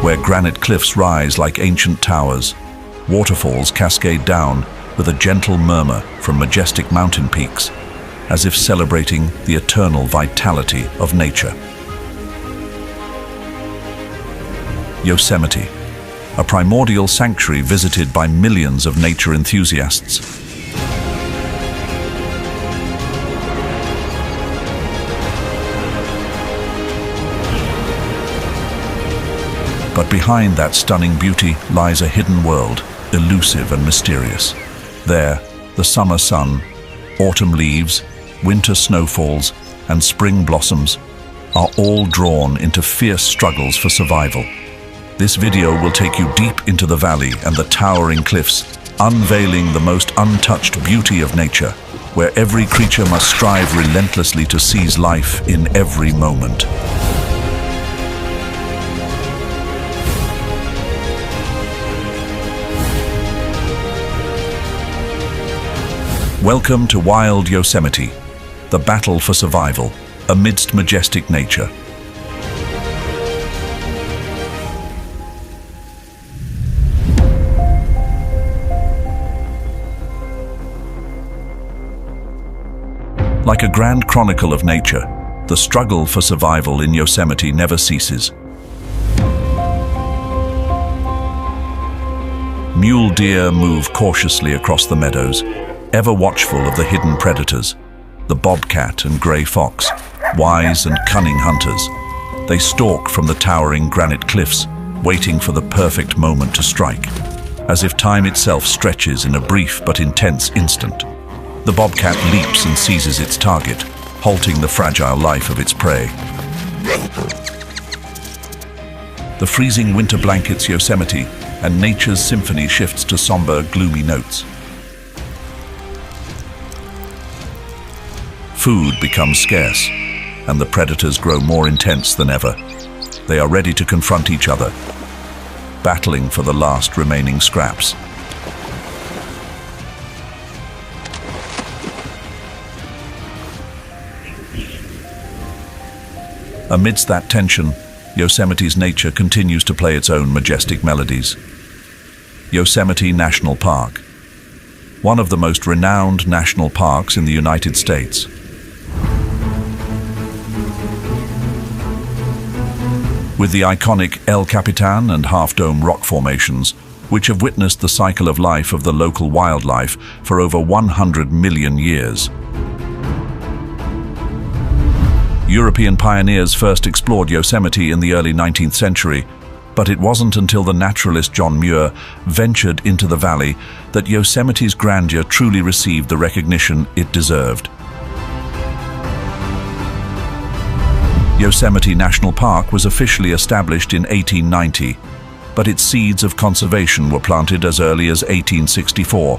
where granite cliffs rise like ancient towers. Waterfalls cascade down with a gentle murmur from majestic mountain peaks, as if celebrating the eternal vitality of nature. Yosemite, a primordial sanctuary visited by millions of nature enthusiasts. But behind that stunning beauty lies a hidden world, elusive and mysterious. There, the summer sun, autumn leaves, winter snowfalls, and spring blossoms are all drawn into fierce struggles for survival. This video will take you deep into the valley and the towering cliffs, unveiling the most untouched beauty of nature, where every creature must strive relentlessly to seize life in every moment. Welcome to Wild Yosemite, the battle for survival amidst majestic nature. Like a grand chronicle of nature, the struggle for survival in Yosemite never ceases. Mule deer move cautiously across the meadows, ever watchful of the hidden predators, the bobcat and gray fox, wise and cunning hunters. They stalk from the towering granite cliffs, waiting for the perfect moment to strike, as if time itself stretches in a brief but intense instant. The bobcat leaps and seizes its target, halting the fragile life of its prey. The freezing winter blankets Yosemite, and nature's symphony shifts to somber, gloomy notes. Food becomes scarce, and the predators grow more intense than ever. They are ready to confront each other, battling for the last remaining scraps. Amidst that tension, Yosemite's nature continues to play its own majestic melodies. Yosemite National Park, one of the most renowned national parks in the United States. With the iconic El Capitan and Half Dome rock formations, which have witnessed the cycle of life of the local wildlife for over 100 million years. European pioneers first explored Yosemite in the early 19th century, but it wasn't until the naturalist John Muir ventured into the valley that Yosemite's grandeur truly received the recognition it deserved. Yosemite National Park was officially established in 1890, but its seeds of conservation were planted as early as 1864,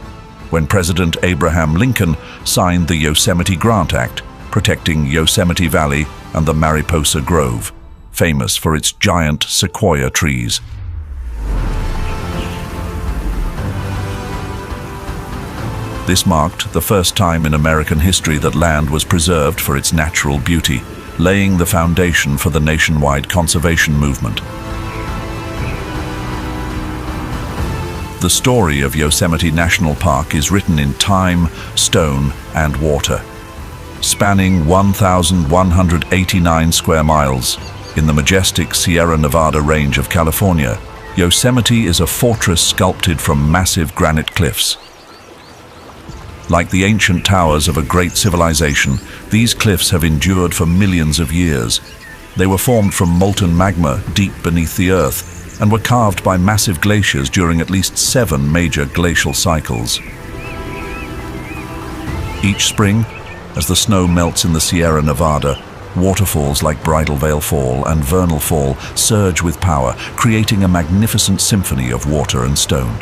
when President Abraham Lincoln signed the Yosemite Grant Act, protecting Yosemite Valley and the Mariposa Grove, famous for its giant sequoia trees. This marked the first time in American history that land was preserved for its natural beauty, laying the foundation for the nationwide conservation movement. The story of Yosemite National Park is written in time, stone, and water. Spanning 1,189 square miles in the majestic Sierra Nevada range of California, Yosemite is a fortress sculpted from massive granite cliffs. Like the ancient towers of a great civilization, these cliffs have endured for millions of years. They were formed from molten magma deep beneath the earth and were carved by massive glaciers during at least 7 major glacial cycles. Each spring, as the snow melts in the Sierra Nevada, waterfalls like Bridal Veil Fall and Vernal Fall surge with power, creating a magnificent symphony of water and stone.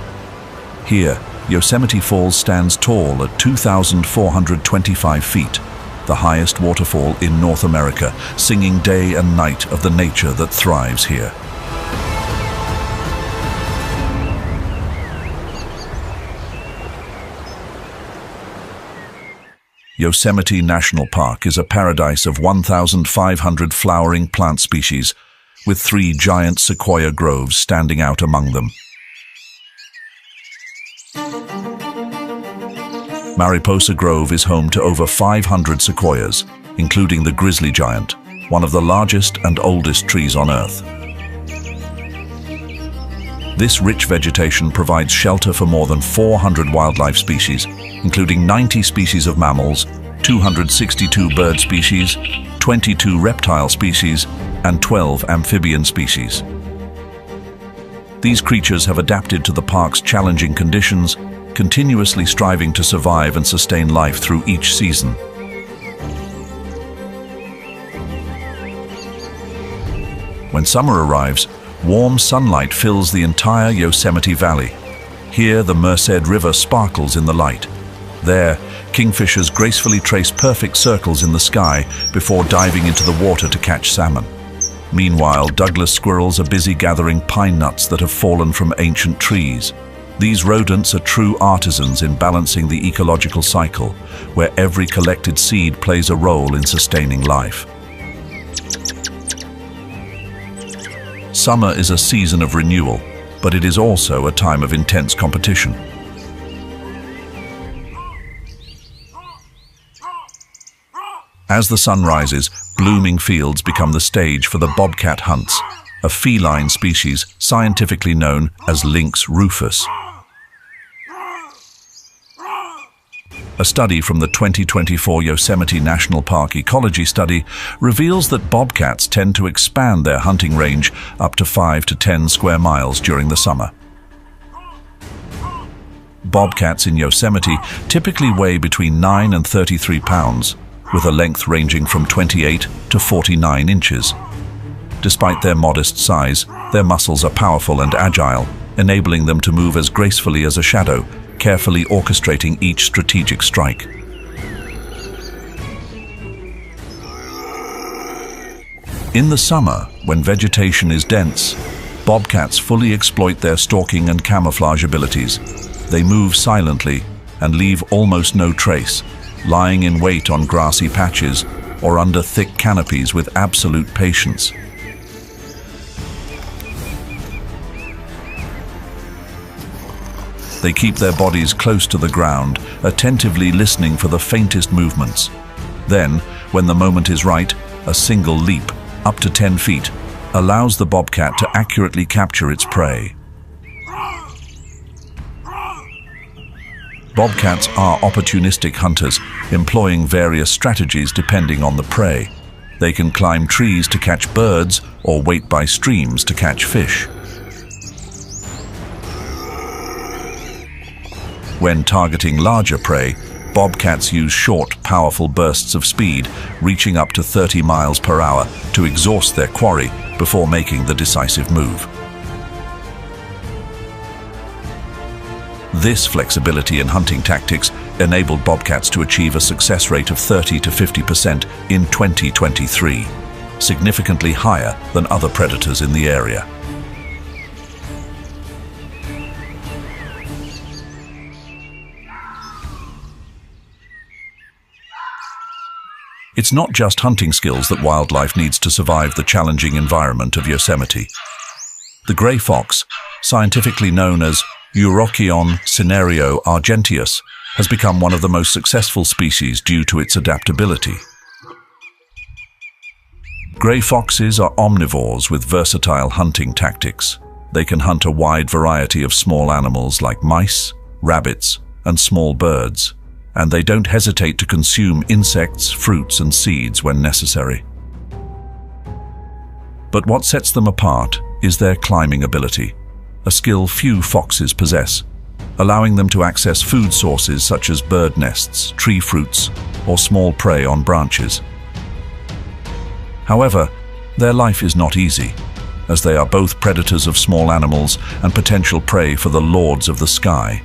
Here, Yosemite Falls stands tall at 2,425 feet, the highest waterfall in North America, singing day and night of the nature that thrives here. Yosemite National Park is a paradise of 1,500 flowering plant species, with 3 giant sequoia groves standing out among them. Mariposa Grove is home to over 500 sequoias, including the grizzly giant, one of the largest and oldest trees on Earth. This rich vegetation provides shelter for more than 400 wildlife species, including 90 species of mammals, 262 bird species, 22 reptile species, and 12 amphibian species. These creatures have adapted to the park's challenging conditions, continuously striving to survive and sustain life through each season. When summer arrives, warm sunlight fills the entire Yosemite Valley. Here, the Merced River sparkles in the light. There, kingfishers gracefully trace perfect circles in the sky before diving into the water to catch salmon. Meanwhile, Douglas squirrels are busy gathering pine nuts that have fallen from ancient trees. These rodents are true artisans in balancing the ecological cycle, where every collected seed plays a role in sustaining life. Summer is a season of renewal, but it is also a time of intense competition. As the sun rises, blooming fields become the stage for the bobcat hunts, a feline species scientifically known as Lynx rufus. A study from the 2024 Yosemite National Park Ecology Study reveals that bobcats tend to expand their hunting range up to 5 to 10 square miles during the summer. Bobcats in Yosemite typically weigh between 9 and 33 pounds, with a length ranging from 28 to 49 inches. Despite their modest size, their muscles are powerful and agile, enabling them to move as gracefully as a shadow, carefully orchestrating each strategic strike. In the summer, when vegetation is dense, bobcats fully exploit their stalking and camouflage abilities. They move silently and leave almost no trace, lying in wait on grassy patches or under thick canopies with absolute patience. They keep their bodies close to the ground, attentively listening for the faintest movements. Then, when the moment is right, a single leap, up to 10 feet, allows the bobcat to accurately capture its prey. Bobcats are opportunistic hunters, employing various strategies depending on the prey. They can climb trees to catch birds or wait by streams to catch fish. When targeting larger prey, bobcats use short, powerful bursts of speed, reaching up to 30 miles per hour, to exhaust their quarry before making the decisive move. This flexibility in hunting tactics enabled bobcats to achieve a success rate of 30 to 50% in 2023, significantly higher than other predators in the area. It's not just hunting skills that wildlife needs to survive the challenging environment of Yosemite. The gray fox, scientifically known as Eurocyon cinerio argenteus, has become one of the most successful species due to its adaptability. Gray foxes are omnivores with versatile hunting tactics. They can hunt a wide variety of small animals like mice, rabbits, and small birds, and they don't hesitate to consume insects, fruits, and seeds when necessary. But what sets them apart is their climbing ability, a skill few foxes possess, allowing them to access food sources such as bird nests, tree fruits, or small prey on branches. However, their life is not easy, as they are both predators of small animals and potential prey for the lords of the sky.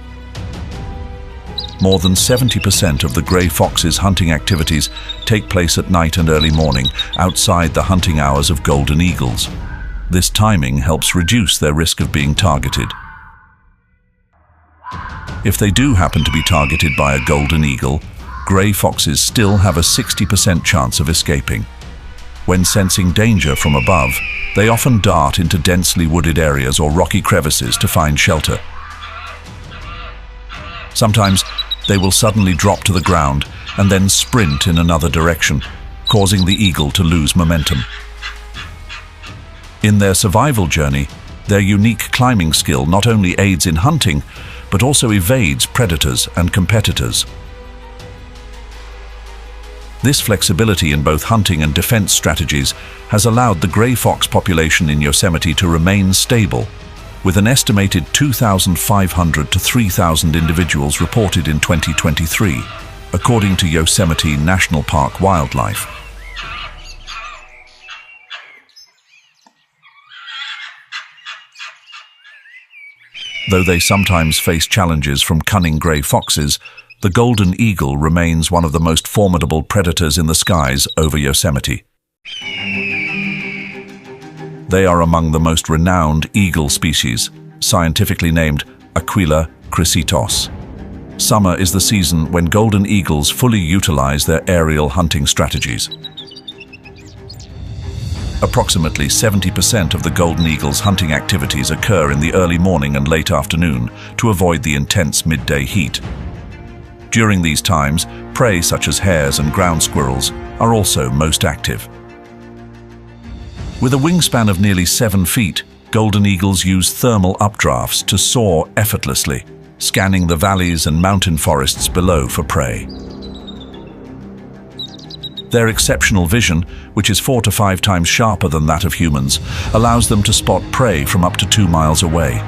More than 70% of the gray fox's hunting activities take place at night and early morning, outside the hunting hours of golden eagles. This timing helps reduce their risk of being targeted. If they do happen to be targeted by a golden eagle, gray foxes still have a 60% chance of escaping. When sensing danger from above, they often dart into densely wooded areas or rocky crevices to find shelter. Sometimes they will suddenly drop to the ground and then sprint in another direction, causing the eagle to lose momentum. In their survival journey, their unique climbing skill not only aids in hunting, but also evades predators and competitors. This flexibility in both hunting and defense strategies has allowed the gray fox population in Yosemite to remain stable, with an estimated 2,500 to 3,000 individuals reported in 2023, according to Yosemite National Park Wildlife. Though they sometimes face challenges from cunning gray foxes, the golden eagle remains one of the most formidable predators in the skies over Yosemite. They are among the most renowned eagle species, scientifically named Aquila chrysitos. Summer is the season when golden eagles fully utilize their aerial hunting strategies. Approximately 70% of the golden eagle's hunting activities occur in the early morning and late afternoon to avoid the intense midday heat. During these times, prey such as hares and ground squirrels are also most active. With a wingspan of nearly 7 feet, golden eagles use thermal updrafts to soar effortlessly, scanning the valleys and mountain forests below for prey. Their exceptional vision, which is 4 to 5 times sharper than that of humans, allows them to spot prey from up to 2 miles away.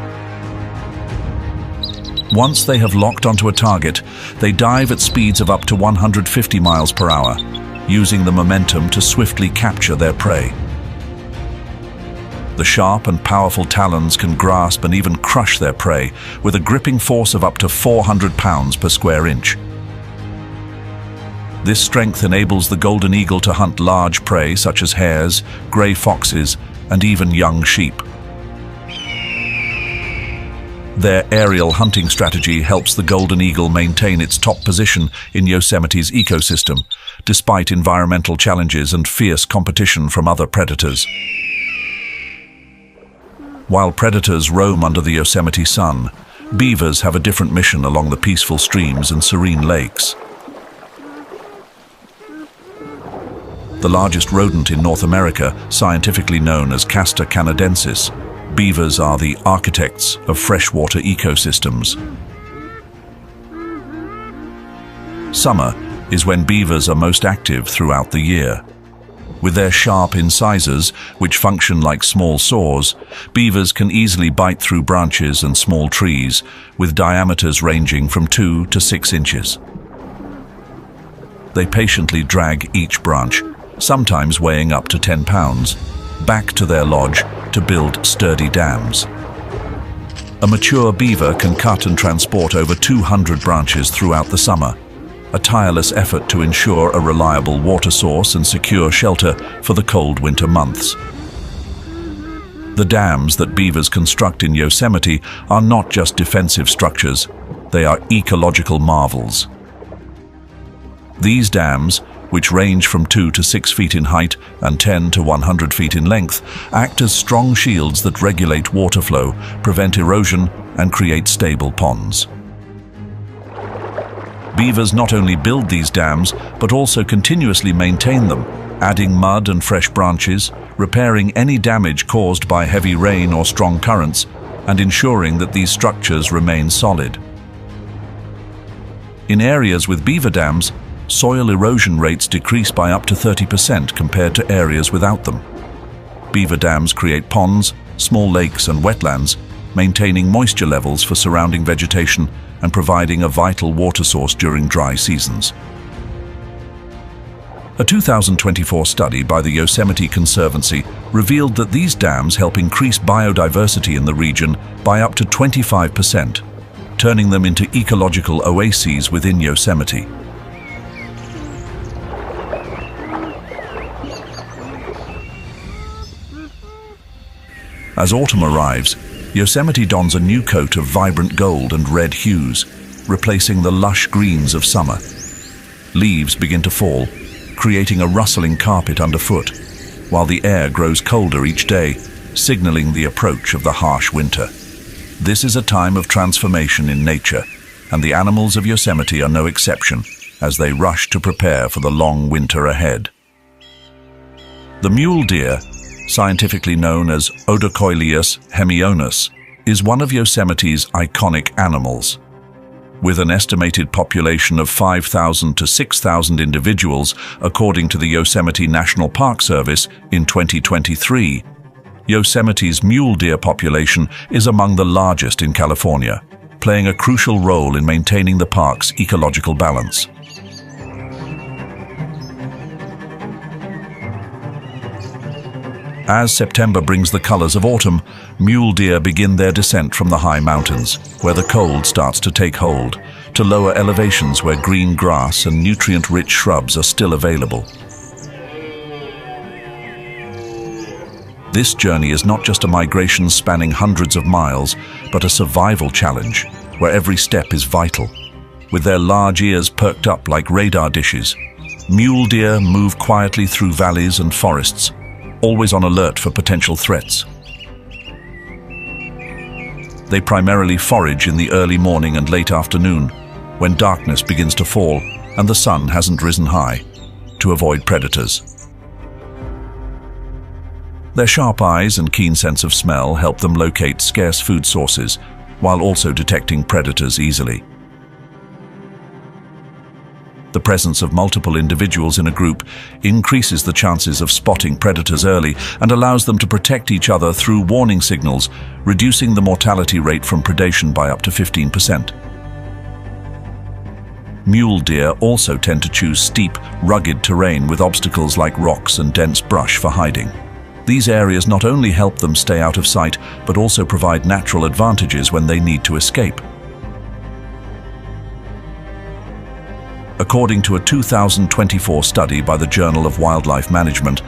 Once they have locked onto a target, they dive at speeds of up to 150 miles per hour, using the momentum to swiftly capture their prey. The sharp and powerful talons can grasp and even crush their prey with a gripping force of up to 400 pounds per square inch. This strength enables the golden eagle to hunt large prey such as hares, gray foxes, and even young sheep. Their aerial hunting strategy helps the golden eagle maintain its top position in Yosemite's ecosystem, despite environmental challenges and fierce competition from other predators. While predators roam under the Yosemite sun, beavers have a different mission along the peaceful streams and serene lakes. The largest rodent in North America, scientifically known as Castor canadensis, beavers are the architects of freshwater ecosystems. Summer is when beavers are most active throughout the year. With their sharp incisors, which function like small saws, beavers can easily bite through branches and small trees, with diameters ranging from 2 to 6 inches. They patiently drag each branch, sometimes weighing up to 10 pounds, back to their lodge to build sturdy dams. A mature beaver can cut and transport over 200 branches throughout the summer, a tireless effort to ensure a reliable water source and secure shelter for the cold winter months. The dams that beavers construct in Yosemite are not just defensive structures, they are ecological marvels. These dams, which range from 2 to 6 feet in height and 10 to 100 feet in length, act as strong shields that regulate water flow, prevent erosion, and create stable ponds. Beavers not only build these dams, but also continuously maintain them, adding mud and fresh branches, repairing any damage caused by heavy rain or strong currents, and ensuring that these structures remain solid. In areas with beaver dams, soil erosion rates decrease by up to 30% compared to areas without them. Beaver dams create ponds, small lakes and wetlands, maintaining moisture levels for surrounding vegetation and providing a vital water source during dry seasons. A 2024 study by the Yosemite Conservancy revealed that these dams help increase biodiversity in the region by up to 25%, turning them into ecological oases within Yosemite. As autumn arrives, Yosemite dons a new coat of vibrant gold and red hues, replacing the lush greens of summer. Leaves begin to fall, creating a rustling carpet underfoot, while the air grows colder each day, signaling the approach of the harsh winter. This is a time of transformation in nature, and the animals of Yosemite are no exception as they rush to prepare for the long winter ahead. The mule deer, scientifically known as Odocoileus hemionus, is one of Yosemite's iconic animals. With an estimated population of 5,000 to 6,000 individuals, according to the Yosemite National Park Service in 2023, Yosemite's mule deer population is among the largest in California, playing a crucial role in maintaining the park's ecological balance. As September brings the colors of autumn, mule deer begin their descent from the high mountains, where the cold starts to take hold, to lower elevations where green grass and nutrient-rich shrubs are still available. This journey is not just a migration spanning hundreds of miles, but a survival challenge, where every step is vital. With their large ears perked up like radar dishes, mule deer move quietly through valleys and forests, always on alert for potential threats. They primarily forage in the early morning and late afternoon, when darkness begins to fall and the sun hasn't risen high, to avoid predators. Their sharp eyes and keen sense of smell help them locate scarce food sources, while also detecting predators easily. The presence of multiple individuals in a group increases the chances of spotting predators early and allows them to protect each other through warning signals, reducing the mortality rate from predation by up to 15%. Mule deer also tend to choose steep, rugged terrain with obstacles like rocks and dense brush for hiding. These areas not only help them stay out of sight, but also provide natural advantages when they need to escape. According to a 2024 study by the Journal of Wildlife Management,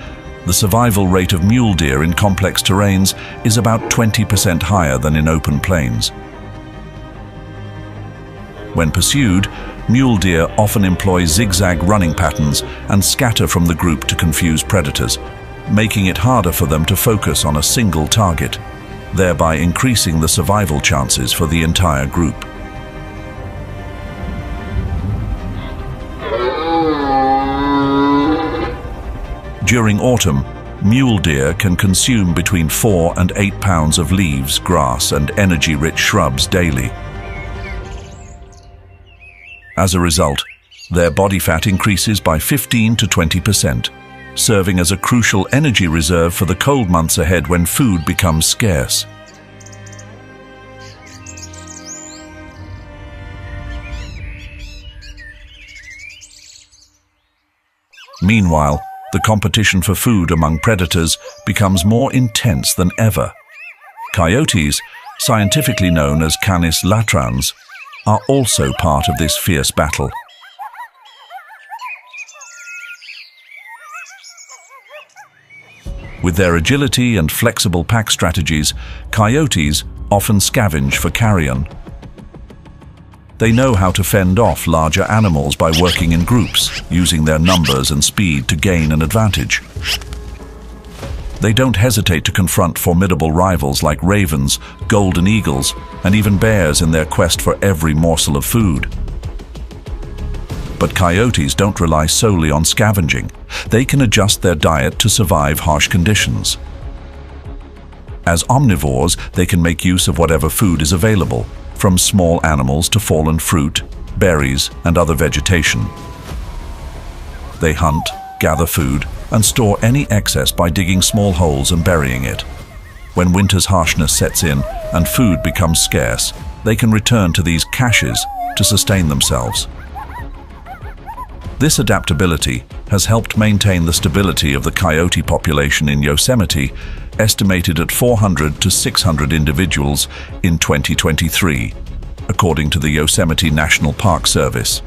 the survival rate of mule deer in complex terrains is about 20% higher than in open plains. When pursued, mule deer often employ zigzag running patterns and scatter from the group to confuse predators, making it harder for them to focus on a single target, thereby increasing the survival chances for the entire group. During autumn, mule deer can consume between 4 and 8 pounds of leaves, grass, and energy-rich shrubs daily. As a result, their body fat increases by 15 to 20%, serving as a crucial energy reserve for the cold months ahead when food becomes scarce. Meanwhile, the competition for food among predators becomes more intense than ever. Coyotes, scientifically known as Canis latrans, are also part of this fierce battle. With their agility and flexible pack strategies, coyotes often scavenge for carrion. They know how to fend off larger animals by working in groups, using their numbers and speed to gain an advantage. They don't hesitate to confront formidable rivals like ravens, golden eagles, and even bears in their quest for every morsel of food. But coyotes don't rely solely on scavenging. They can adjust their diet to survive harsh conditions. As omnivores, they can make use of whatever food is available, from small animals to fallen fruit, berries, and other vegetation. They hunt, gather food, and store any excess by digging small holes and burying it. When winter's harshness sets in and food becomes scarce, they can return to these caches to sustain themselves. This adaptability has helped maintain the stability of the coyote population in Yosemite, estimated at 400 to 600 individuals in 2023, according to the Yosemite National Park Service.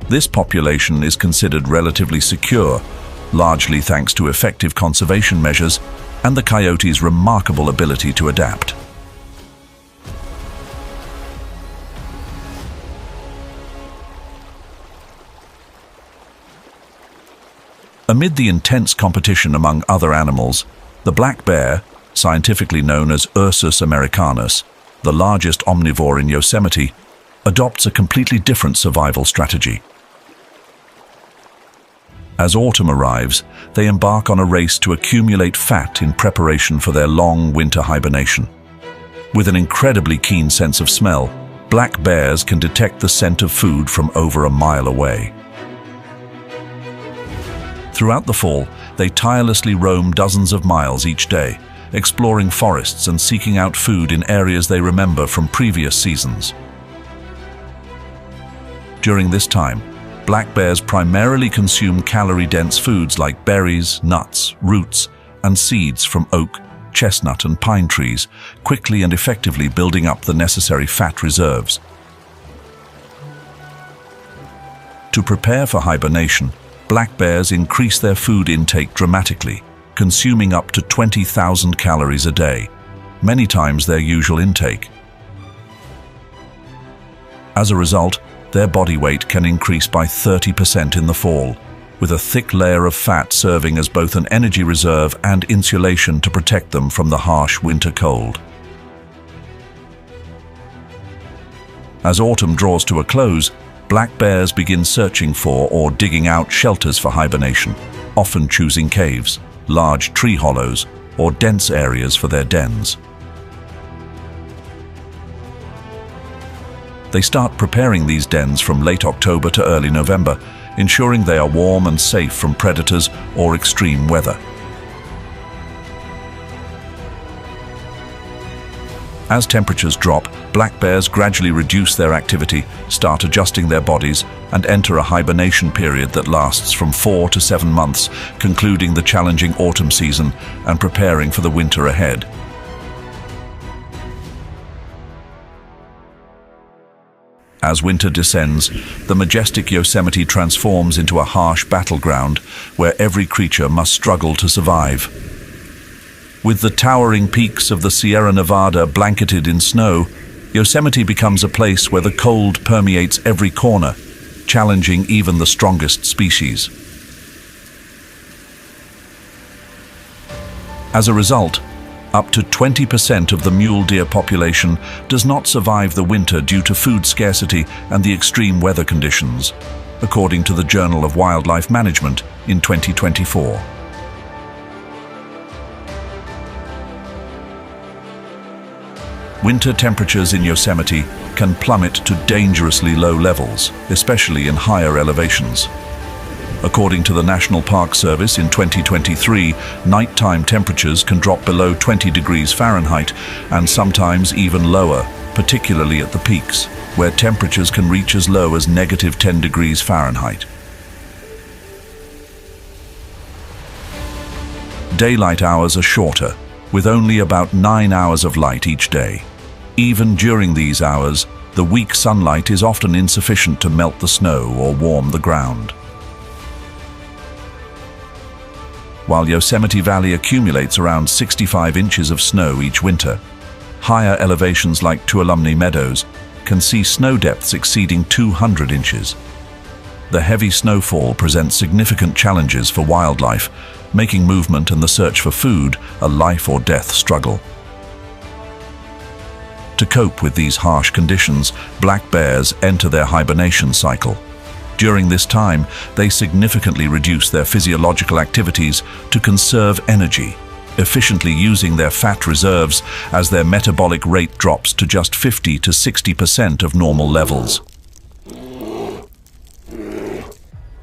This population is considered relatively secure, largely thanks to effective conservation measures and the coyote's remarkable ability to adapt. Amid the intense competition among other animals, the black bear, scientifically known as Ursus americanus, the largest omnivore in Yosemite, adopts a completely different survival strategy. As autumn arrives, they embark on a race to accumulate fat in preparation for their long winter hibernation. With an incredibly keen sense of smell, black bears can detect the scent of food from over a mile away. Throughout the fall, they tirelessly roam dozens of miles each day, exploring forests and seeking out food in areas they remember from previous seasons. During this time, black bears primarily consume calorie-dense foods like berries, nuts, roots, and seeds from oak, chestnut, and pine trees, quickly and effectively building up the necessary fat reserves. To prepare for hibernation, black bears increase their food intake dramatically, consuming up to 20,000 calories a day, many times their usual intake. As a result, their body weight can increase by 30% in the fall, with a thick layer of fat serving as both an energy reserve and insulation to protect them from the harsh winter cold. As autumn draws to a close, black bears begin searching for or digging out shelters for hibernation, often choosing caves, large tree hollows, or dense areas for their dens. They start preparing these dens from late October to early November, ensuring they are warm and safe from predators or extreme weather. As temperatures drop, black bears gradually reduce their activity, start adjusting their bodies, and enter a hibernation period that lasts from 4 to 7 months, concluding the challenging autumn season and preparing for the winter ahead. As winter descends, the majestic Yosemite transforms into a harsh battleground where every creature must struggle to survive. With the towering peaks of the Sierra Nevada blanketed in snow, Yosemite becomes a place where the cold permeates every corner, challenging even the strongest species. As a result, up to 20% of the mule deer population does not survive the winter due to food scarcity and the extreme weather conditions, according to the Journal of Wildlife Management in 2024. Winter temperatures in Yosemite can plummet to dangerously low levels, especially in higher elevations. According to the National Park Service in 2023, nighttime temperatures can drop below 20 degrees Fahrenheit and sometimes even lower, particularly at the peaks, where temperatures can reach as low as -10 degrees Fahrenheit. Daylight hours are shorter, with only about 9 hours of light each day. Even during these hours, the weak sunlight is often insufficient to melt the snow or warm the ground. While Yosemite Valley accumulates around 65 inches of snow each winter, higher elevations like Tuolumne Meadows can see snow depths exceeding 200 inches. The heavy snowfall presents significant challenges for wildlife, making movement and the search for food a life or death struggle. To cope with these harsh conditions, black bears enter their hibernation cycle. During this time, they significantly reduce their physiological activities to conserve energy, efficiently using their fat reserves as their metabolic rate drops to just 50 to 60% of normal levels.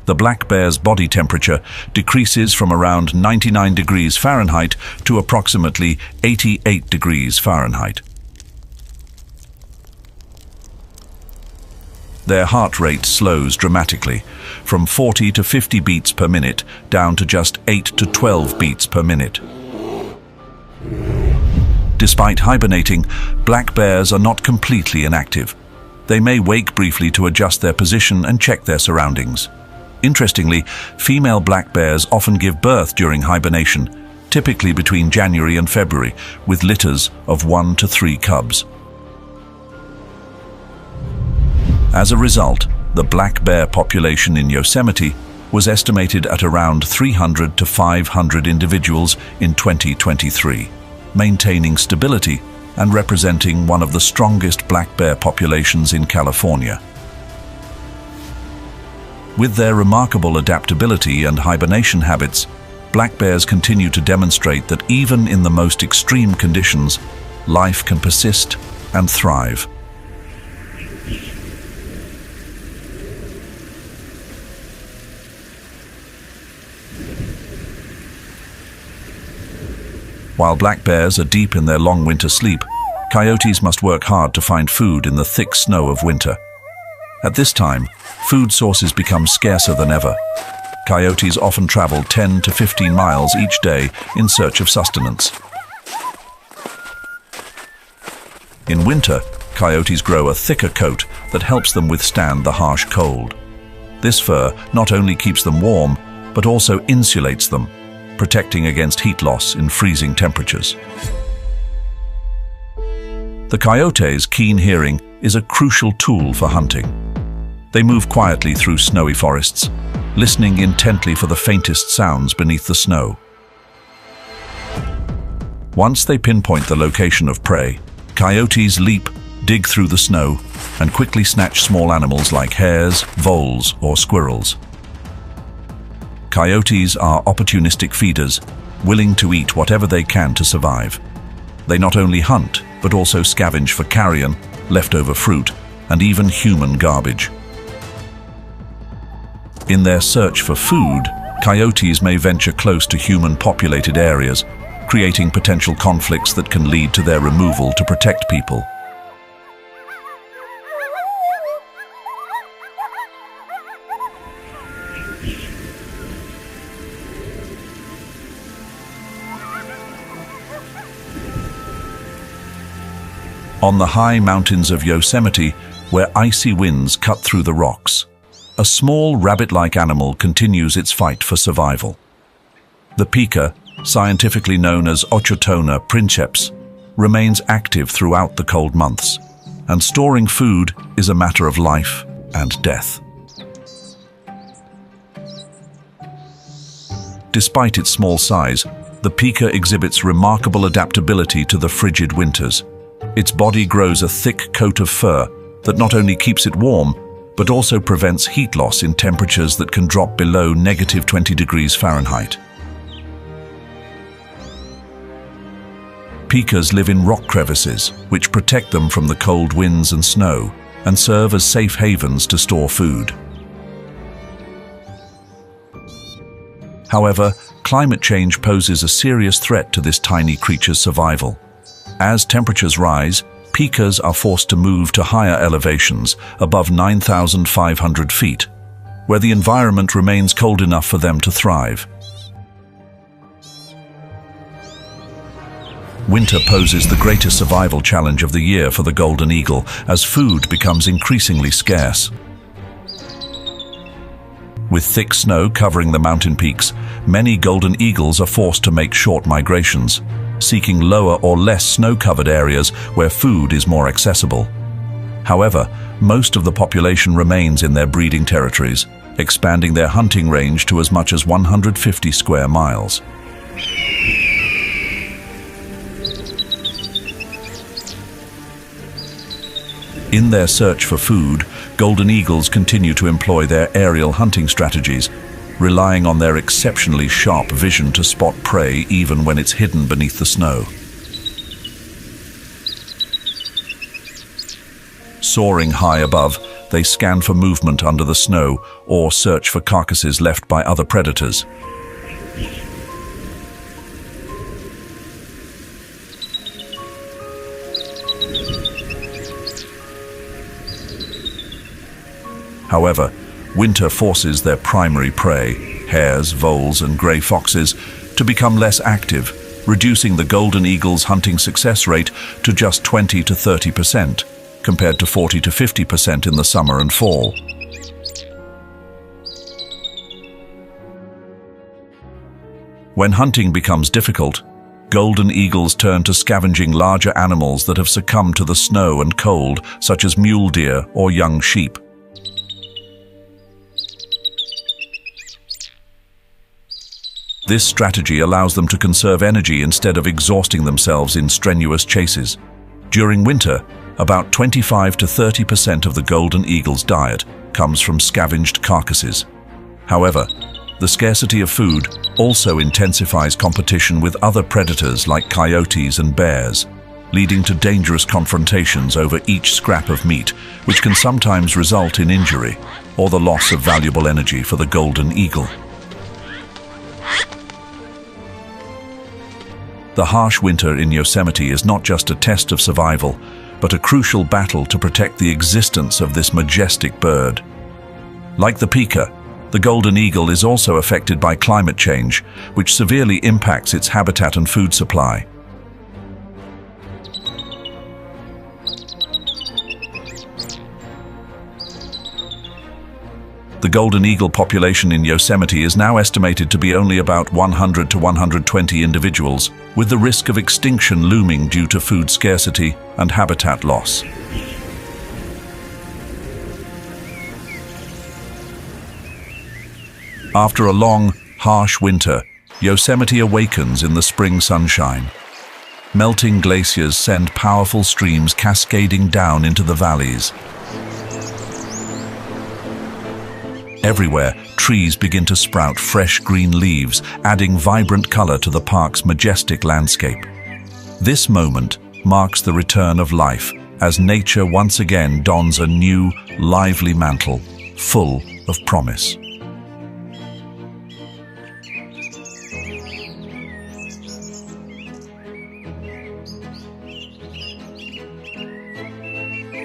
The black bear's body temperature decreases from around 99 degrees Fahrenheit to approximately 88 degrees Fahrenheit. Their heart rate slows dramatically, from 40 to 50 beats per minute down to just 8 to 12 beats per minute. Despite hibernating, black bears are not completely inactive. They may wake briefly to adjust their position and check their surroundings. Interestingly, female black bears often give birth during hibernation, typically between January and February, with litters of 1 to 3 cubs. As a result, the black bear population in Yosemite was estimated at around 300 to 500 individuals in 2023, maintaining stability and representing one of the strongest black bear populations in California. With their remarkable adaptability and hibernation habits, black bears continue to demonstrate that even in the most extreme conditions, life can persist and thrive. While black bears are deep in their long winter sleep, coyotes must work hard to find food in the thick snow of winter. At this time, food sources become scarcer than ever. Coyotes often travel 10 to 15 miles each day in search of sustenance. In winter, coyotes grow a thicker coat that helps them withstand the harsh cold. This fur not only keeps them warm, but also insulates them, protecting against heat loss in freezing temperatures. The coyote's keen hearing is a crucial tool for hunting. They move quietly through snowy forests, listening intently for the faintest sounds beneath the snow. Once they pinpoint the location of prey, coyotes leap, dig through the snow, and quickly snatch small animals like hares, voles, or squirrels. Coyotes are opportunistic feeders, willing to eat whatever they can to survive. They not only hunt, but also scavenge for carrion, leftover fruit, and even human garbage. In their search for food, coyotes may venture close to human-populated areas, creating potential conflicts that can lead to their removal to protect people. On the high mountains of Yosemite, where icy winds cut through the rocks, a small rabbit-like animal continues its fight for survival. The pika, scientifically known as Ochotona princeps, remains active throughout the cold months, and storing food is a matter of life and death. Despite its small size, the pika exhibits remarkable adaptability to the frigid winters. Its body grows a thick coat of fur that not only keeps it warm, but also prevents heat loss in temperatures that can drop below -20 degrees Fahrenheit. Pikas live in rock crevices, which protect them from the cold winds and snow, and serve as safe havens to store food. However, climate change poses a serious threat to this tiny creature's survival. As temperatures rise, pikas are forced to move to higher elevations, above 9,500 feet, where the environment remains cold enough for them to thrive. Winter poses the greatest survival challenge of the year for the golden eagle, as food becomes increasingly scarce. With thick snow covering the mountain peaks, many golden eagles are forced to make short migrations, seeking lower or less snow-covered areas where food is more accessible. However, most of the population remains in their breeding territories, expanding their hunting range to as much as 150 square miles. In their search for food, golden eagles continue to employ their aerial hunting strategies, relying on their exceptionally sharp vision to spot prey even when it's hidden beneath the snow. Soaring high above, they scan for movement under the snow or search for carcasses left by other predators. However, winter forces their primary prey, hares, voles, and gray foxes, to become less active, reducing the golden eagle's hunting success rate to just 20 to 30%, compared to 40 to 50% in the summer and fall. When hunting becomes difficult, golden eagles turn to scavenging larger animals that have succumbed to the snow and cold, such as mule deer or young sheep. This strategy allows them to conserve energy instead of exhausting themselves in strenuous chases. During winter, about 25 to 30% of the golden eagle's diet comes from scavenged carcasses. However, the scarcity of food also intensifies competition with other predators like coyotes and bears, leading to dangerous confrontations over each scrap of meat, which can sometimes result in injury or the loss of valuable energy for the golden eagle. The harsh winter in Yosemite is not just a test of survival, but a crucial battle to protect the existence of this majestic bird. Like the pika, the golden eagle is also affected by climate change, which severely impacts its habitat and food supply. The golden eagle population in Yosemite is now estimated to be only about 100 to 120 individuals, with the risk of extinction looming due to food scarcity and habitat loss. After a long, harsh winter, Yosemite awakens in the spring sunshine. Melting glaciers send powerful streams cascading down into the valleys. Everywhere, trees begin to sprout fresh green leaves, adding vibrant color to the park's majestic landscape. This moment marks the return of life, as nature once again dons a new, lively mantle, full of promise.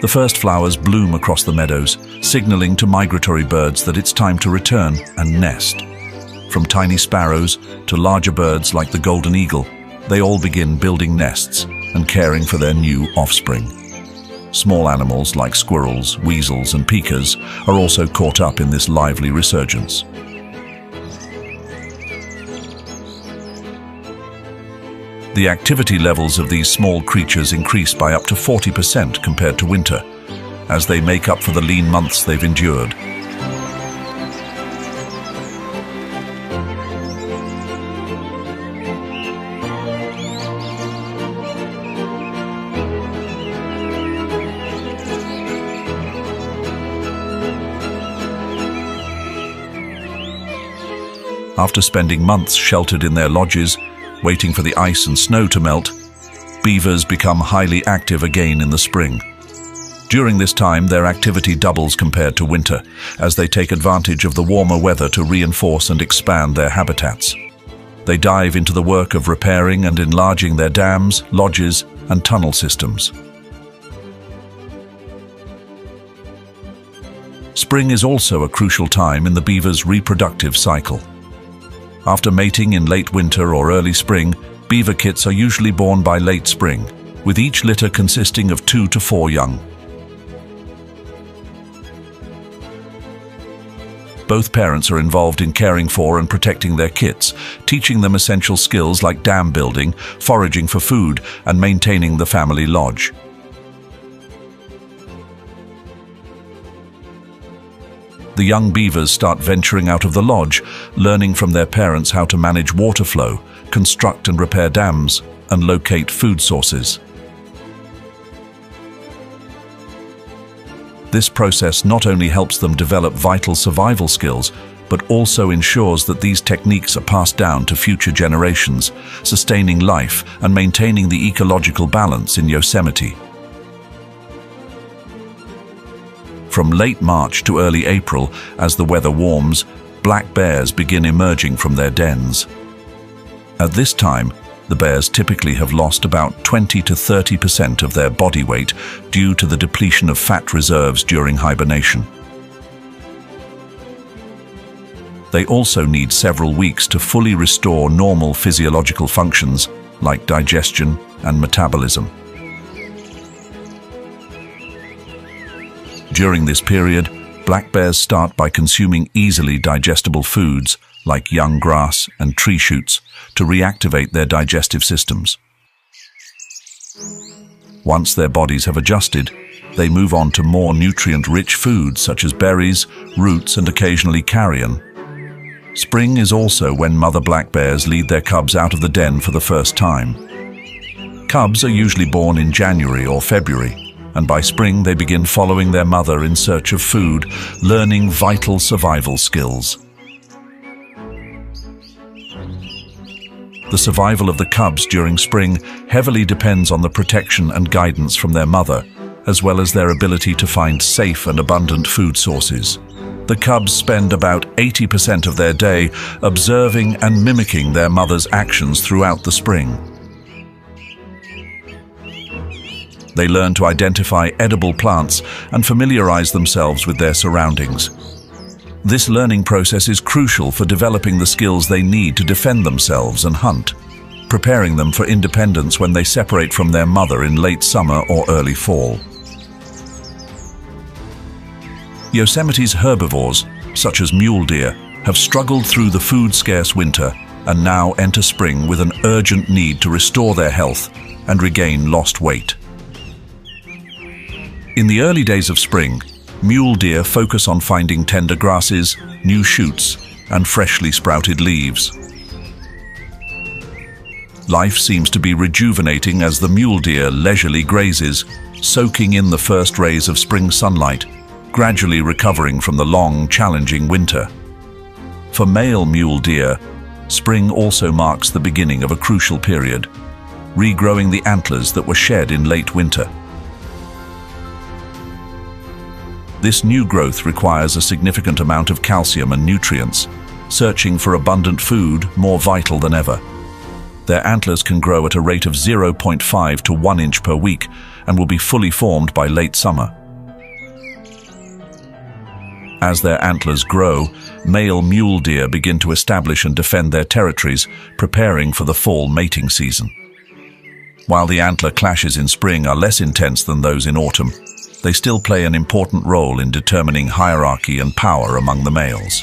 The first flowers bloom across the meadows, signaling to migratory birds that it's time to return and nest. From tiny sparrows to larger birds like the golden eagle, they all begin building nests and caring for their new offspring. Small animals like squirrels, weasels, and pikas are also caught up in this lively resurgence. The activity levels of these small creatures increase by up to 40% compared to winter, as they make up for the lean months they've endured. After spending months sheltered in their lodges, waiting for the ice and snow to melt, beavers become highly active again in the spring. During this time, their activity doubles compared to winter, as they take advantage of the warmer weather to reinforce and expand their habitats. They dive into the work of repairing and enlarging their dams, lodges, and tunnel systems. Spring is also a crucial time in the beaver's reproductive cycle. After mating in late winter or early spring, beaver kits are usually born by late spring, with each litter consisting of 2 to 4 young. Both parents are involved in caring for and protecting their kits, teaching them essential skills like dam building, foraging for food, and maintaining the family lodge. The young beavers start venturing out of the lodge, learning from their parents how to manage water flow, construct and repair dams, and locate food sources. This process not only helps them develop vital survival skills, but also ensures that these techniques are passed down to future generations, sustaining life and maintaining the ecological balance in Yosemite. From late March to early April, as the weather warms, black bears begin emerging from their dens. At this time, the bears typically have lost about 20 to 30% of their body weight due to the depletion of fat reserves during hibernation. They also need several weeks to fully restore normal physiological functions like digestion and metabolism. During this period, black bears start by consuming easily digestible foods like young grass and tree shoots to reactivate their digestive systems. Once their bodies have adjusted, they move on to more nutrient-rich foods such as berries, roots, and occasionally carrion. Spring is also when mother black bears lead their cubs out of the den for the first time. Cubs are usually born in January or February, and by spring they begin following their mother in search of food, learning vital survival skills. The survival of the cubs during spring heavily depends on the protection and guidance from their mother, as well as their ability to find safe and abundant food sources. The cubs spend about 80% of their day observing and mimicking their mother's actions throughout the spring. They learn to identify edible plants and familiarize themselves with their surroundings. This learning process is crucial for developing the skills they need to defend themselves and hunt, preparing them for independence when they separate from their mother in late summer or early fall. Yosemite's herbivores, such as mule deer, have struggled through the food-scarce winter and now enter spring with an urgent need to restore their health and regain lost weight. In the early days of spring, mule deer focus on finding tender grasses, new shoots, and freshly sprouted leaves. Life seems to be rejuvenating as the mule deer leisurely grazes, soaking in the first rays of spring sunlight, gradually recovering from the long, challenging winter. For male mule deer, spring also marks the beginning of a crucial period, regrowing the antlers that were shed in late winter. This new growth requires a significant amount of calcium and nutrients, searching for abundant food more vital than ever. Their antlers can grow at a rate of 0.5 to 1 inch per week and will be fully formed by late summer. As their antlers grow, male mule deer begin to establish and defend their territories, preparing for the fall mating season. While the antler clashes in spring are less intense than those in autumn, they still play an important role in determining hierarchy and power among the males.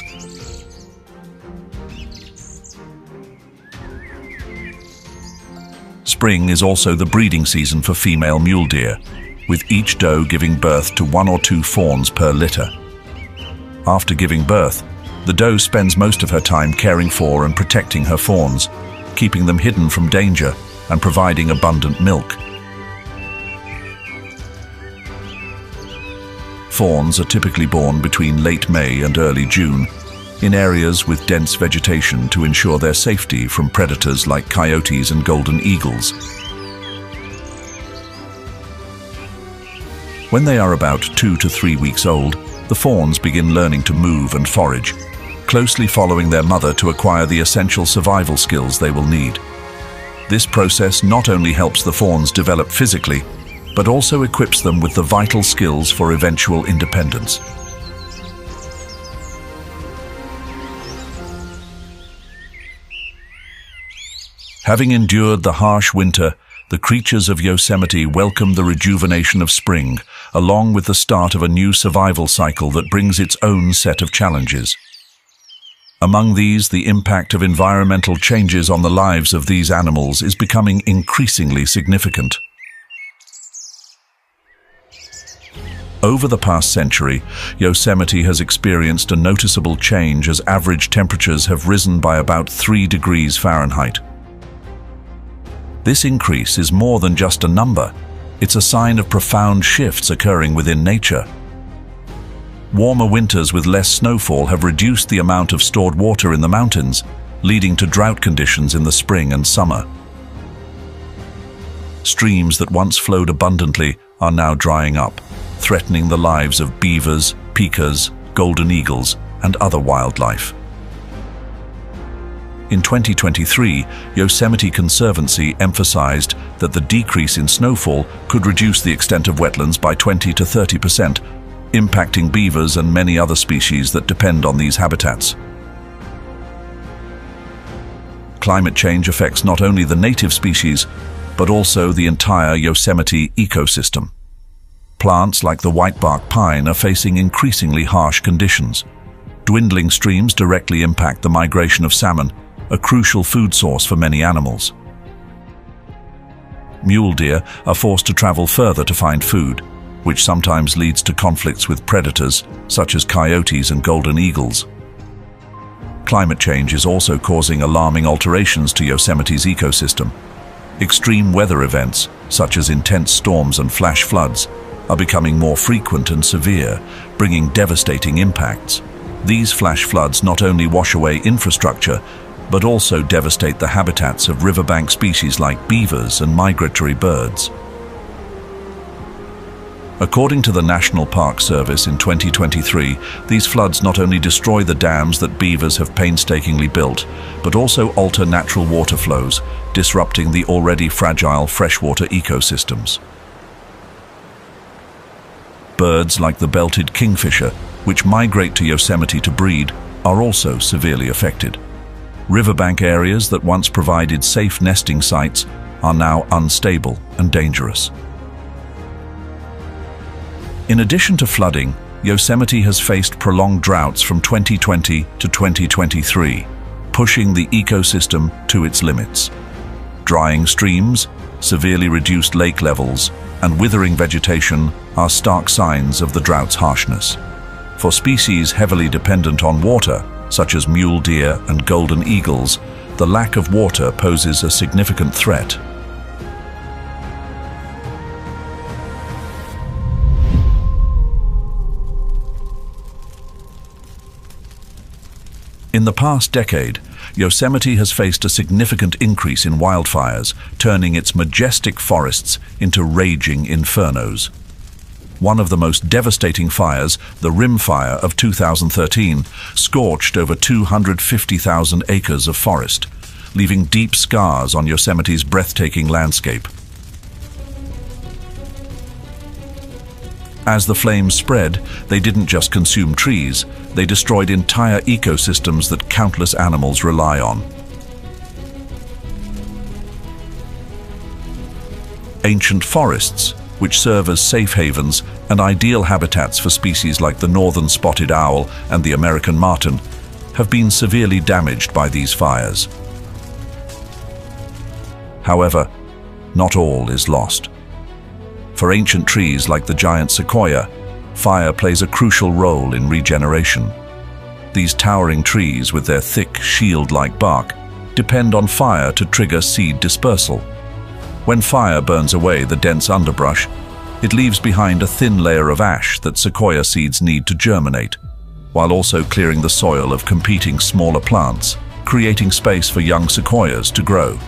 Spring is also the breeding season for female mule deer, with each doe giving birth to 1 or 2 fawns per litter. After giving birth, the doe spends most of her time caring for and protecting her fawns, keeping them hidden from danger and providing abundant milk. Fawns are typically born between late May and early June, in areas with dense vegetation to ensure their safety from predators like coyotes and golden eagles. When they are about 2 to 3 weeks old, the fawns begin learning to move and forage, closely following their mother to acquire the essential survival skills they will need. This process not only helps the fawns develop physically, but also equips them with the vital skills for eventual independence. Having endured the harsh winter, the creatures of Yosemite welcome the rejuvenation of spring, along with the start of a new survival cycle that brings its own set of challenges. Among these, the impact of environmental changes on the lives of these animals is becoming increasingly significant. Over the past century, Yosemite has experienced a noticeable change as average temperatures have risen by about 3 degrees Fahrenheit. This increase is more than just a number. It's a sign of profound shifts occurring within nature. Warmer winters with less snowfall have reduced the amount of stored water in the mountains, leading to drought conditions in the spring and summer. Streams that once flowed abundantly are now drying up, threatening the lives of beavers, pikas, golden eagles, and other wildlife. In 2023, Yosemite Conservancy emphasized that the decrease in snowfall could reduce the extent of wetlands by 20 to 30%, impacting beavers and many other species that depend on these habitats. Climate change affects not only the native species, but also the entire Yosemite ecosystem. Plants like the whitebark pine are facing increasingly harsh conditions. Dwindling streams directly impact the migration of salmon, a crucial food source for many animals. Mule deer are forced to travel further to find food, which sometimes leads to conflicts with predators such as coyotes and golden eagles. Climate change is also causing alarming alterations to Yosemite's ecosystem. Extreme weather events, such as intense storms and flash floods, are becoming more frequent and severe, bringing devastating impacts. These flash floods not only wash away infrastructure, but also devastate the habitats of riverbank species like beavers and migratory birds. According to the National Park Service in 2023, these floods not only destroy the dams that beavers have painstakingly built, but also alter natural water flows, disrupting the already fragile freshwater ecosystems. Birds like the belted kingfisher, which migrate to Yosemite to breed, are also severely affected. Riverbank areas that once provided safe nesting sites are now unstable and dangerous. In addition to flooding, Yosemite has faced prolonged droughts from 2020 to 2023, pushing the ecosystem to its limits. Drying streams, severely reduced lake levels, and withering vegetation are stark signs of the drought's harshness. For species heavily dependent on water, such as mule deer and golden eagles, the lack of water poses a significant threat. In the past decade, Yosemite has faced a significant increase in wildfires, turning its majestic forests into raging infernos. One of the most devastating fires, the Rim Fire of 2013, scorched over 250,000 acres of forest, leaving deep scars on Yosemite's breathtaking landscape. As the flames spread, they didn't just consume trees, they destroyed entire ecosystems that countless animals rely on. Ancient forests, which serve as safe havens and ideal habitats for species like the northern spotted owl and the American marten, have been severely damaged by these fires. However, not all is lost. For ancient trees like the giant sequoia, fire plays a crucial role in regeneration. These towering trees, with their thick, shield-like bark, depend on fire to trigger seed dispersal. When fire burns away the dense underbrush, it leaves behind a thin layer of ash that sequoia seeds need to germinate, while also clearing the soil of competing smaller plants, creating space for young sequoias to grow.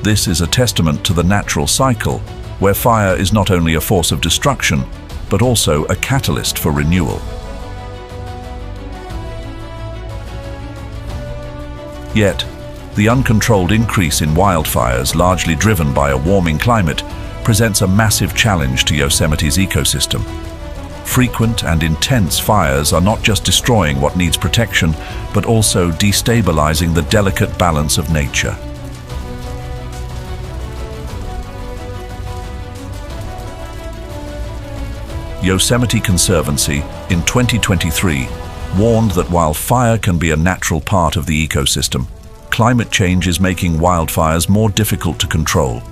This is a testament to the natural cycle, where fire is not only a force of destruction, but also a catalyst for renewal. Yet, the uncontrolled increase in wildfires, largely driven by a warming climate, presents a massive challenge to Yosemite's ecosystem. Frequent and intense fires are not just destroying what needs protection, but also destabilizing the delicate balance of nature. Yosemite Conservancy, in 2023, warned that while fire can be a natural part of the ecosystem, climate change is making wildfires more difficult to control.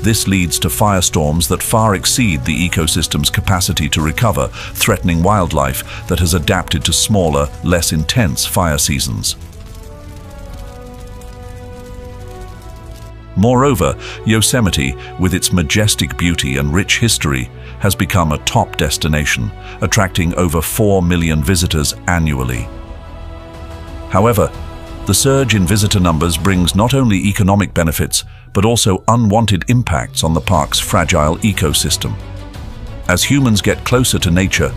This leads to firestorms that far exceed the ecosystem's capacity to recover, threatening wildlife that has adapted to smaller, less intense fire seasons. Moreover, Yosemite, with its majestic beauty and rich history, has become a top destination, attracting over 4 million visitors annually. However, the surge in visitor numbers brings not only economic benefits, but also unwanted impacts on the park's fragile ecosystem. As humans get closer to nature,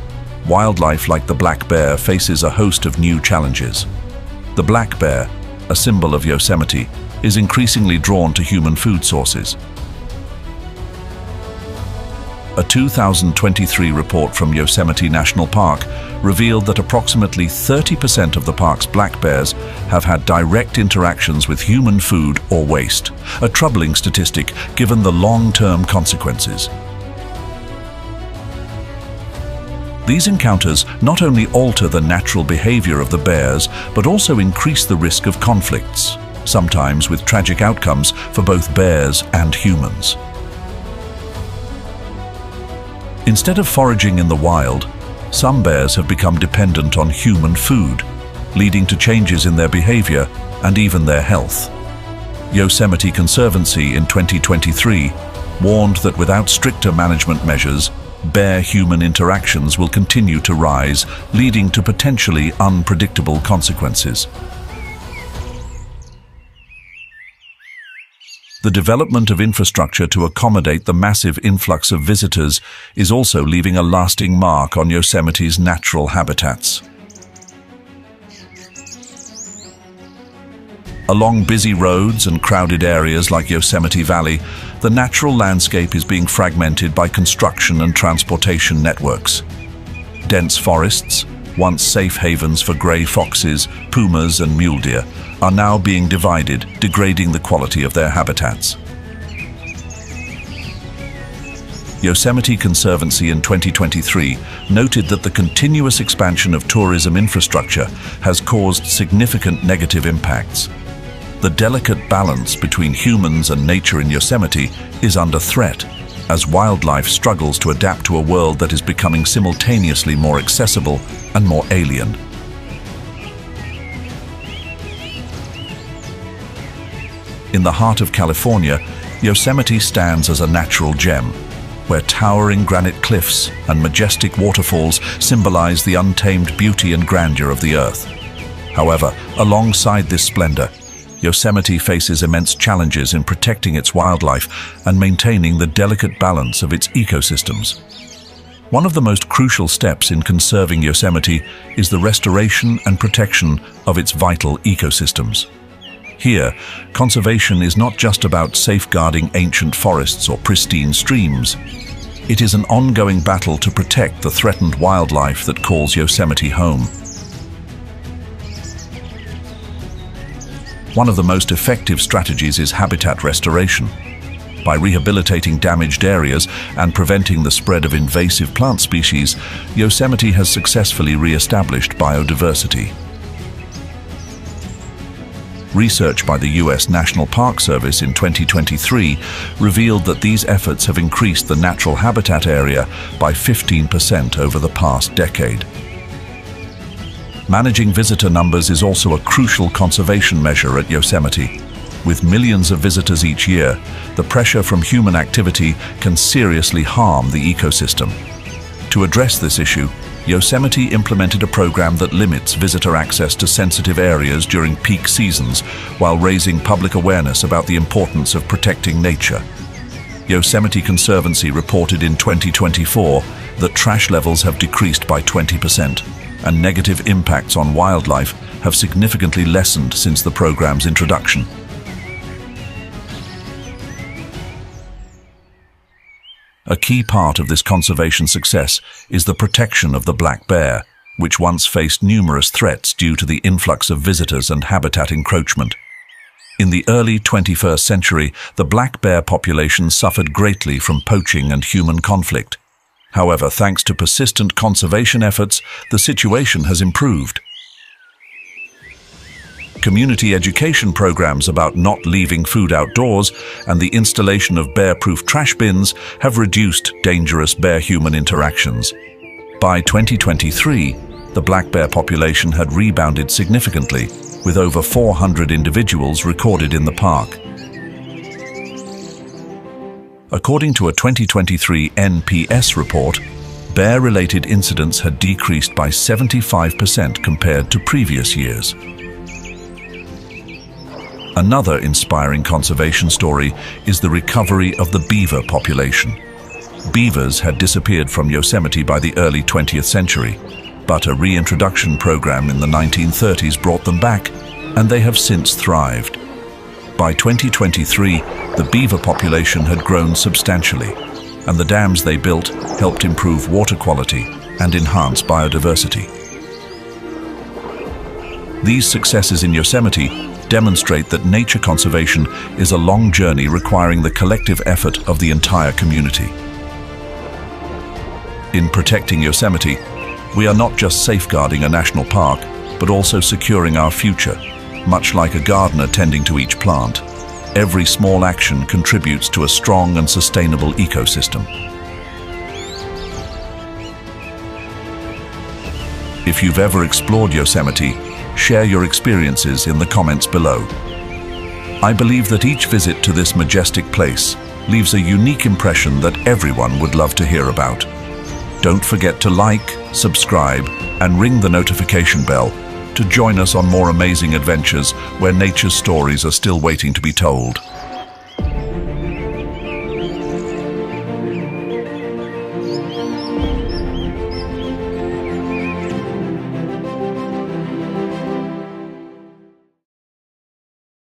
wildlife like the black bear faces a host of new challenges. The black bear, a symbol of Yosemite, is increasingly drawn to human food sources. A 2023 report from Yosemite National Park revealed that approximately 30% of the park's black bears have had direct interactions with human food or waste, a troubling statistic given the long-term consequences. These encounters not only alter the natural behavior of the bears, but also increase the risk of conflicts, sometimes with tragic outcomes for both bears and humans. Instead of foraging in the wild, some bears have become dependent on human food, leading to changes in their behavior and even their health. Yosemite Conservancy in 2023 warned that without stricter management measures, bear-human interactions will continue to rise, leading to potentially unpredictable consequences. The development of infrastructure to accommodate the massive influx of visitors is also leaving a lasting mark on Yosemite's natural habitats. Along busy roads and crowded areas like Yosemite Valley, the natural landscape is being fragmented by construction and transportation networks. Dense forests, once safe havens for gray foxes, pumas and mule deer, are now being divided, degrading the quality of their habitats. Yosemite Conservancy in 2023 noted that the continuous expansion of tourism infrastructure has caused significant negative impacts. The delicate balance between humans and nature in Yosemite is under threat, as wildlife struggles to adapt to a world that is becoming simultaneously more accessible and more alien. In the heart of California, Yosemite stands as a natural gem, where towering granite cliffs and majestic waterfalls symbolize the untamed beauty and grandeur of the earth. However, alongside this splendor, Yosemite faces immense challenges in protecting its wildlife and maintaining the delicate balance of its ecosystems. One of the most crucial steps in conserving Yosemite is the restoration and protection of its vital ecosystems. Here, conservation is not just about safeguarding ancient forests or pristine streams. It is an ongoing battle to protect the threatened wildlife that calls Yosemite home. One of the most effective strategies is habitat restoration. By rehabilitating damaged areas and preventing the spread of invasive plant species, Yosemite has successfully re-established biodiversity. Research by the U.S. National Park Service in 2023 revealed that these efforts have increased the natural habitat area by 15% over the past decade. Managing visitor numbers is also a crucial conservation measure at Yosemite. With millions of visitors each year, the pressure from human activity can seriously harm the ecosystem. To address this issue, Yosemite implemented a program that limits visitor access to sensitive areas during peak seasons while raising public awareness about the importance of protecting nature. Yosemite Conservancy reported in 2024 that trash levels have decreased by 20%, and negative impacts on wildlife have significantly lessened since the program's introduction. A key part of this conservation success is the protection of the black bear, which once faced numerous threats due to the influx of visitors and habitat encroachment. In the early 21st century, the black bear population suffered greatly from poaching and human conflict. However, thanks to persistent conservation efforts, the situation has improved. Community education programs about not leaving food outdoors and the installation of bear-proof trash bins have reduced dangerous bear-human interactions. By 2023, the black bear population had rebounded significantly, with over 400 individuals recorded in the park. According to a 2023 NPS report, bear-related incidents had decreased by 75% compared to previous years. Another inspiring conservation story is the recovery of the beaver population. Beavers had disappeared from Yosemite by the early 20th century, but a reintroduction program in the 1930s brought them back, and they have since thrived. By 2023, the beaver population had grown substantially, and the dams they built helped improve water quality and enhance biodiversity. These successes in Yosemite demonstrate that nature conservation is a long journey requiring the collective effort of the entire community. In protecting Yosemite, we are not just safeguarding a national park, but also securing our future. Much like a gardener tending to each plant, every small action contributes to a strong and sustainable ecosystem. If you've ever explored Yosemite, share your experiences in the comments below. I believe that each visit to this majestic place leaves a unique impression that everyone would love to hear about. Don't forget to like, subscribe, and ring the notification bell to join us on more amazing adventures where nature's stories are still waiting to be told.